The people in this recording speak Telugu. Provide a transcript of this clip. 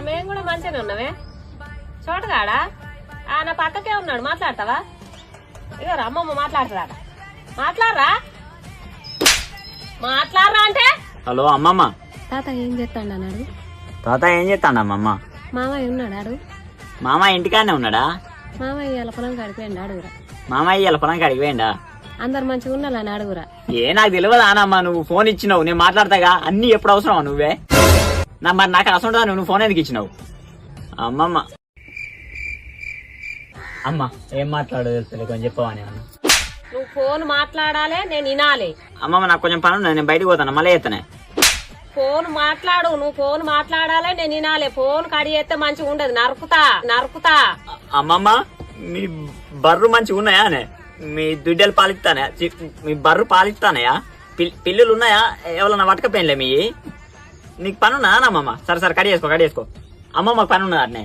మేము కూడా మంచిగానే ఉన్నామే. చోటగాడా నా పక్కకే ఉన్నాడు, మాట్లాడతావా? ఇక అమ్మమ్మ మాట్లాడుతుందట. మాట్లాడరా మాట్లాడరా అంటే. హలో అమ్మమ్మ. తాత ఏం చేస్తాడు అన్నాడు? తాత ఏం చేస్తాడు అమ్మమ్మ? మామయ్య ఉన్నాడు. మామయ్య ఇంటికాడనే ఉన్నాడా? మామయ్య ఇలా పొలం కాడిపోయిండు, అడుగురా. మామయ్య ఇలా పొలానికి అడిగిపోయిండా? అందరు మంచిగా ఉండాలని అడుగురా. నాకు తెలియదు అన్నమ్మా, నువ్వు ఫోన్ ఇచ్చినావు, నేను మాట్లాడతాగా. అన్ని ఎప్పుడు అవసరమా నువ్వే? మరి నాకు అవసరం నువ్వు ఫోన్ ఎందుకు ఇచ్చినావు? అమ్మమ్మ అమ్మ ఏం మాట్లాడో తెలుసు, కొంచెం చెప్పవా? నువ్వు ఫోన్ మాట్లాడాలి, నేను వినాలి. అమ్మమ్మ నాకు కొంచెం పని ఉన్నది, నేను బయటకు పోతాను, మళ్ళీ చేస్తానే. ఫోన్ మాట్లాడు, నువ్వు ఫోన్ మాట్లాడాలి, నేను వినాలి. ఫోన్ కడి చేస్తే మంచిగా ఉండదు, నరుకుతా. అమ్మమ్మ మీ బర్రు మంచిగా ఉన్నాయా? మీ దుడ్డలు పాలిస్తానే? మీ బర్రు పాలిస్తానయా? పిల్లులు ఉన్నాయా? ఎవరన్నా పట్టకపోయినలే మీ? నీకు పని ఉన్నదా అమ్మమ్మ? సరే కడి చేసుకో. అమ్మమ్మకు పని ఉన్నదా అట్నే?